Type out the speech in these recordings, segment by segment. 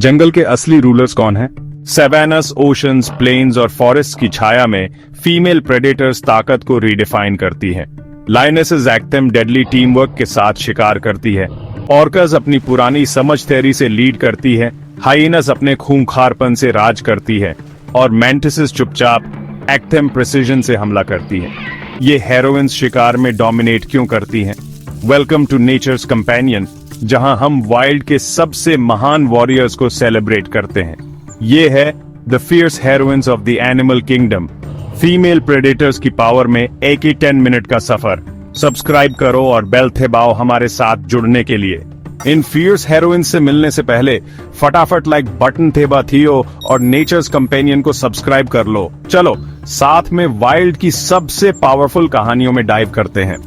जंगल के असली रूलर्स कौन हैं? सैवानास, ओशंस, प्लेन्स और फॉरेस्ट की छाया में फीमेल प्रेडेटर्स ताकत को रीडिफाइन करती हैं। लायनेसेस एक्टिव डेडली टीम वर्क के साथ शिकार करती है। ऑर्कास अपनी पुरानी समझ थ्योरी से लीड करती है। हाइएनास अपने खूंखारपन से राज करती है और मैंटिसेस चुपचाप एक्टिव प्रिसीजन से हमला करती है। ये हेरोइन्स शिकार में डोमिनेट क्यों करती हैं? वेलकम टू नेचर्स कंपेनियन, जहां हम वाइल्ड के सबसे महान वॉरियर्स को सेलिब्रेट करते हैं। ये है the fierce heroines of the animal kingdom. Female predators की पावर में एक ही 10 मिनट का सफर। सब्सक्राइब करो और बेल दबाओ हमारे साथ जुड़ने के लिए। इन फियर्स हेरोइन्स से मिलने से पहले फटाफट लाइक बटन थेबा थियो और नेचर्स कंपेनियन को सब्सक्राइब कर लो। चलो साथ में वाइल्ड की सबसे पावरफुल कहानियों में डाइव करते हैं।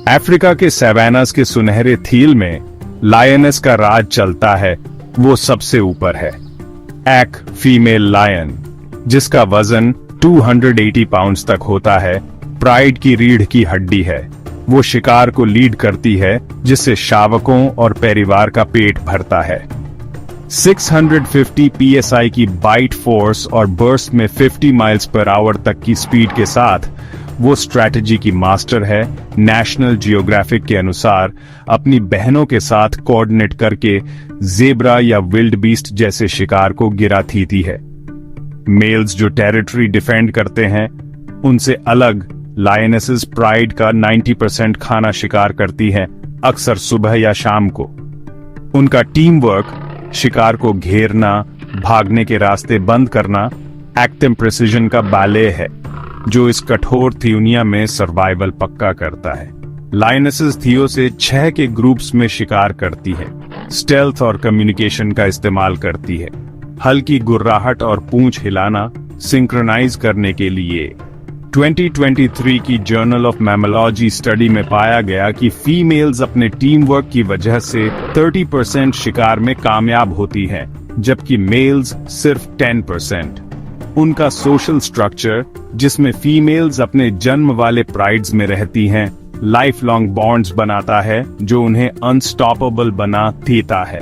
अफ्रीका के सैवानास के सुनहरे थील में लायनेस का राज चलता है। वो सबसे ऊपर है, एक फीमेल लायन जिसका वजन 280 पाउंड्स तक होता है। प्राइड की रीढ़ की हड्डी है। वो शिकार को लीड करती है, जिससे शावकों और परिवार का पेट भरता है। 650 psi की बाइट फोर्स और बर्स्ट में 50 माइल्स पर आवर तक की स्पीड के साथ वो स्ट्रैटेजी की मास्टर है। नेशनल जियोग्राफिक के अनुसार अपनी बहनों के साथ कोऑर्डिनेट करके ज़ेब्रा या विल्ड बीस्ट जैसे शिकार को गिराती है। मेल्स जो टेरिटरी डिफेंड करते हैं, उनसे अलग लायनेसेस प्राइड का 90% खाना शिकार करती है, अक्सर सुबह या शाम को। उनका टीम वर्क शिकार को घेरना, भागने के रास्ते बंद करना, एक्टिव प्रिसीजन का बैले है जो इस कठोर दुनिया में सर्वाइवल पक्का करता है। लायनेसेस थियो से 6 के ग्रुप्स में शिकार करती है। स्टेल्थ और कम्युनिकेशन का इस्तेमाल करती है, हल्की गुर्राहट और पूंछ हिलाना सिंक्रोनाइज करने के लिए। 2023 की जर्नल ऑफ मैमोलॉजी स्टडी में पाया गया कि फीमेल्स अपने टीम वर्क की वजह से 30% शिकार में कामयाब होती हैं, जबकि मेल्स सिर्फ 10%। उनका सोशल स्ट्रक्चर, जिसमें फीमेल्स अपने जन्म वाले प्राइड्स में रहती हैं, लाइफ लॉन्ग बॉन्ड्स बनाता है जो उन्हें अनस्टॉपेबल बना देता है।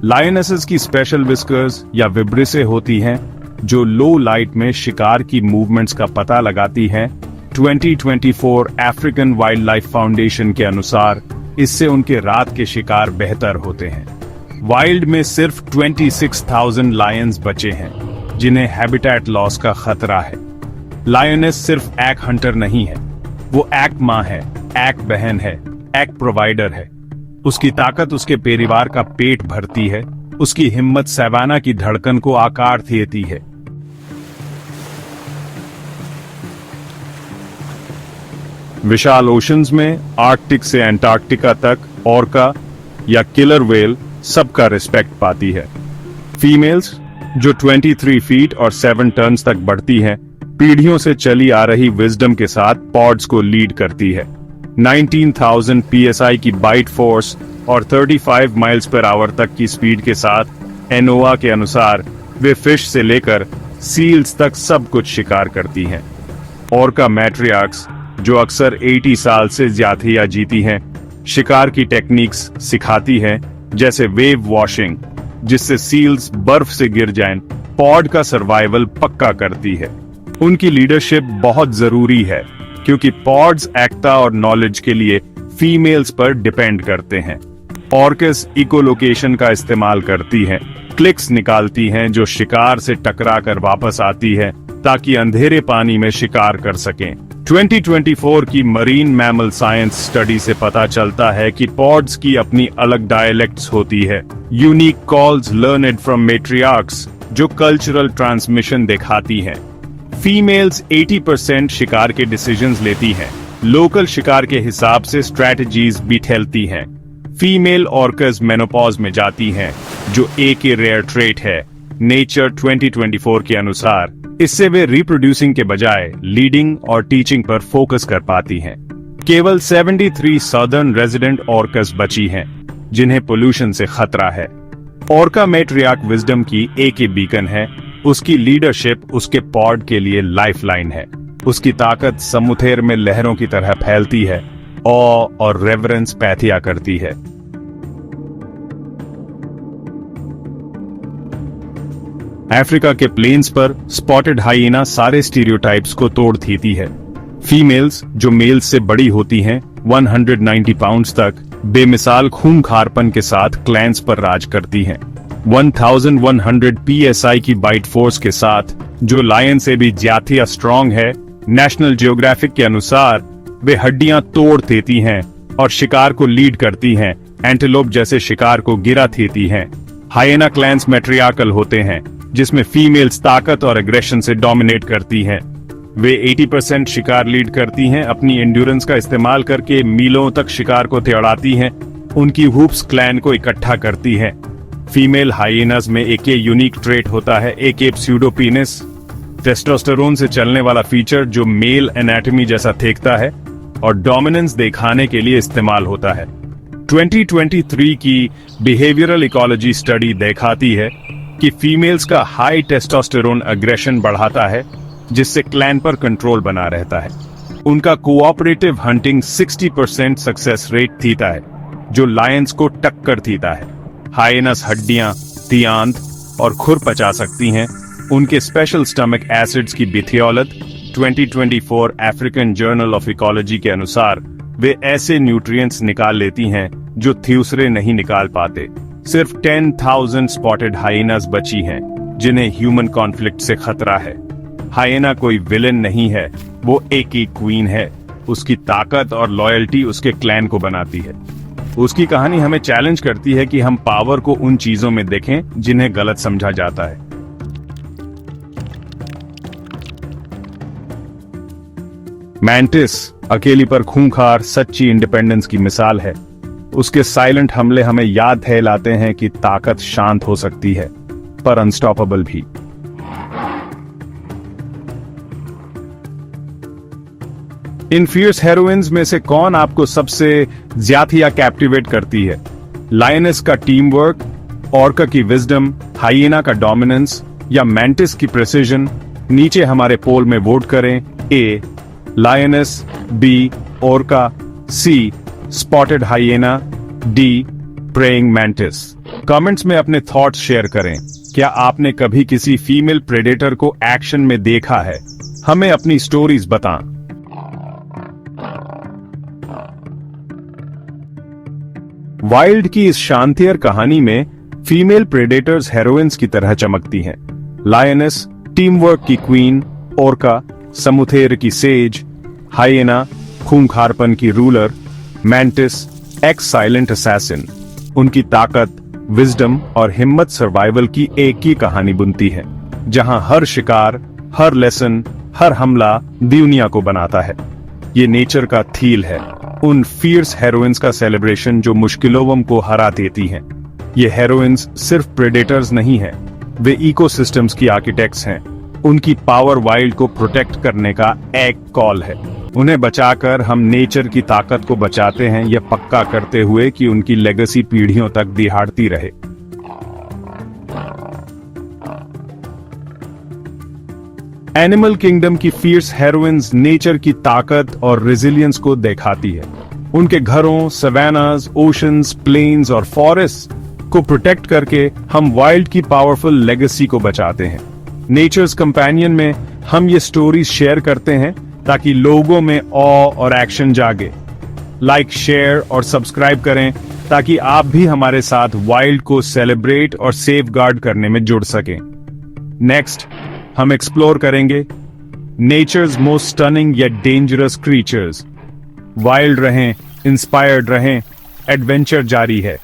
लायनेसेस की स्पेशल विस्कर्स या विब्रिसे होती हैं जो लो लाइट में शिकार की मूवमेंट्स का पता लगाती हैं। 2024 अफ्रीकन वाइल्ड लाइफ फाउंडेशन के अनुसार इससे उनके रात के शिकार बेहतर होते हैं। वाइल्ड में सिर्फ 26,000 लायंस बचे हैं जिन्हें हैबिटेट लॉस का खतरा है। लायनेस सिर्फ एक हंटर नहीं है, वो एक माँ है, एक बहन है, एक प्रोवाइडर है। उसकी ताकत उसके परिवार का पेट भरती है, उसकी हिम्मत सैवाना की धड़कन को आकार देती है। विशाल ओशंस में आर्कटिक से एंटार्क्टिका तक ऑर्का या किलर व्हेल सबका रिस्पेक्ट पाती है। फीमेल्स जो 23 फीट और 7 टन्स तक बढ़ती हैं, पीढ़ियों से चली आ रही विजडम के साथ पॉड्स को लीड करती है। 19,000 psi की बाइट फोर्स और 35 माइल्स पर आवर तक की स्पीड के साथ एनोवा के अनुसार वे फिश से लेकर सील्स तक सब कुछ शिकार करती हैं। ऑर्का मैट्रियार्क्स जो अक्सर 80 साल से ज्यादा जीती हैं, शिकार की टेक्निक्स सिखाती हैं, जैसे वेव वॉशिंग जिससे सील्स बर्फ से गिर जाएं, पॉड का सर्वाइवल पक्का करती है। उनकी लीडरशिप बहुत जरूरी है क्योंकि पॉड्स एकता और नॉलेज के लिए फीमेल्स पर डिपेंड करते हैं। ऑर्कस इकोलोकेशन का इस्तेमाल करती हैं, क्लिक्स निकालती हैं जो शिकार से टकरा कर वापस आती है ताकि अंधेरे पानी में शिकार कर सकें। 2024 की मरीन मैमल साइंस स्टडी से पता चलता है कि पॉड्स की अपनी अलग डायलेक्ट्स होती है, यूनिक कॉल्स लर्नड फ्रॉम मैट्रियार्क्स जो कल्चरल ट्रांसमिशन दिखाती हैं। फीमेल्स 80% शिकार के डिसीजंस लेती हैं, लोकल शिकार के हिसाब से स्ट्रैटेजीज भी ठेलती हैं। फीमेल ऑर्कस मेनोपॉज में जाती हैं, जो एक रेयर ट्रेट है नेचर 2024 के अनुसार। इससे वे रिप्रोड्यूसिंग के बजाय लीडिंग और टीचिंग पर फोकस कर पाती हैं। केवल 73 सदर्न रेजिडेंट ऑर्कस बची हैं, जिन्हें पोल्यूशन से खतरा है। ऑर्का मैट्रियार्क विजडम की एक बीकन है। उसकी लीडरशिप उसके पॉड के लिए लाइफलाइन है। उसकी ताकत समुद्र में लहरों की तरह फैलती है। ऑ और रेवरेंस पैथिया करती है। अफ्रीका के प्लेन्स पर स्पॉटेड हाइएना सारे स्टीरियोटाइप्स को तोड़ देती है। फीमेल्स जो मेल्स से बड़ी होती हैं 190 पाउंड्स तक बेमिसाल खूंखारपन के साथ क्लैंस पर राज करती हैं। 1100 psi की बाइट फोर्स के साथ जो लायन से भी ज्यादा स्ट्रॉन्ग है, नेशनल जियोग्राफिक के अनुसार वे हड्डियां तोड़ देती हैं और शिकार को लीड करती हैं, एंटीलोप जैसे शिकार को गिरा देती हैं। हाइएना क्लैंस मैट्रियार्कल होते हैं जिसमें फीमेल्स ताकत और एग्रेशन से डोमिनेट करती हैं। वे 80% शिकार लीड करती हैं, अपनी एंड्योरेंस का इस्तेमाल करके मीलों तक शिकार को दौड़ाती हैं। उनकी हुप्स क्लैन को इकट्ठा करती हैं। फीमेल हाइएनास में एक यूनिक ट्रेट होता है, एक स्यूडोपीनिस, टेस्टोस्टेरोन से चलने वाला फीचर जो मेल एनाटॉमी जैसा दिखता है और डोमिनेंस दिखाने के लिए इस्तेमाल होता है। 2023 की बिहेवियरल इकोलॉजी स्टडी दिखाती है कि फीमेल्स का हाई टेस्टोस्टेरोन एग्रेशन बढ़ाता है जिससे क्लैन पर कंट्रोल बना रहता है। उनका कोऑपरेटिव हंटिंग 60% सक्सेस रेट देता है जो लायंस को टक्कर देता है। हाइएनास हड्डियां, तियांत और खुर पचा सकती हैं। उनके स्पेशल स्टमक एसिड्स की बिथियोलत 2024 अफ्रीकन जर्नल ऑफ इकोलॉजी के अनुसार वे ऐसे न्यूट्रिएंट्स निकाल लेती हैं जो दूसरे नहीं निकाल पाते। सिर्फ 10,000 स्पॉटेड हाइएनास बची हैं जिन्हें ह्यूमन कॉन्फ्लिक्ट से खतरा है। हाइएना कोई विलेन नहीं है, वो एक ही क्वीन है। उसकी ताकत और लॉयल्टी उसके क्लैन को बनाती है। उसकी कहानी हमें चैलेंज करती है कि हम पावर को उन चीजों में देखें जिन्हें गलत समझा जाता है। मैंटिस अकेली पर खूंखार सच्ची इंडिपेंडेंस की मिसाल है। उसके साइलेंट हमले हमें याद दिलाते हैं कि ताकत शांत हो सकती है पर अनस्टॉपेबल भी। इन फियर्स हेरोइन्स में से कौन आपको सबसे ज्यादा कैप्टिवेट करती है? लायनेस का टीम वर्क, ऑर्का की विजडम, हाइएना का डोमिनेंस या मैंटिस की प्रेसिजन? नीचे हमारे पोल में वोट करें। A lioness, B orca, C spotted hyena, D praying mantis. Comments में अपने थॉट्स शेयर करें। क्या आपने कभी किसी फीमेल प्रेडेटर को एक्शन में देखा है? हमें अपनी स्टोरीज बताएं। वाइल्ड की इस शांतियर कहानी में फीमेल प्रेडेटर्स हेरोइन्स की तरह चमकती हैं। लायनेस टीम वर्क की क्वीन, ऑर्का समुथेर की सेज, हाइएना खूंखारपन की ruler, mantis x silent assassin. उनकी ताकत, विजडम और हिम्मत सर्वाइवल की एक ही कहानी बुनती है, जहां हर शिकार, हर लेसन, हर हमला दुनिया को बनाता है। ये नेचर का थील है, उन फियर्स हेरोइन्स का सेलिब्रेशन जो मुश्किलों को हरा देती हैं। ये हेरोइन्स सिर्फ प्रेडेटर्स नहीं हैं, वे इकोसिस्टम्स की आर्किटेक्ट्स हैं। उनकी पावर वाइल्ड को प्रोटेक्ट करने का एक कॉल है। उन्हें बचाकर हम नेचर की ताकत को बचाते हैं, यह पक्का करते हुए कि उनकी लेगेसी पीढ़ियों तक दिहाड़ती रहे। एनिमल किंगडम की फियर्स हेरोइन्स नेचर की ताकत और रेजिलियंस को दिखाती है। उनके घरों, सवानास, ओशंस, प्लेन्स और फॉरेस्ट को प्रोटेक्ट करके हम वाइल्ड की पावरफुल लेगेसी को बचाते हैं। नेचर्स कंपेनियन में हम ये स्टोरीज शेयर करते हैं ताकि लोगों में ऑ और एक्शन जागे। लाइक, शेयर और सब्सक्राइब करें ताकि आप भी हमारे साथ वाइल्ड को सेलिब्रेट और सेफगार्ड करने में जुड़ सकें। नेक्स्ट हम एक्सप्लोर करेंगे नेचर्स मोस्ट स्टनिंग या डेंजरस क्रीचर्स। वाइल्ड रहें, इंस्पायर्ड रहें, एडवेंचर जारी है।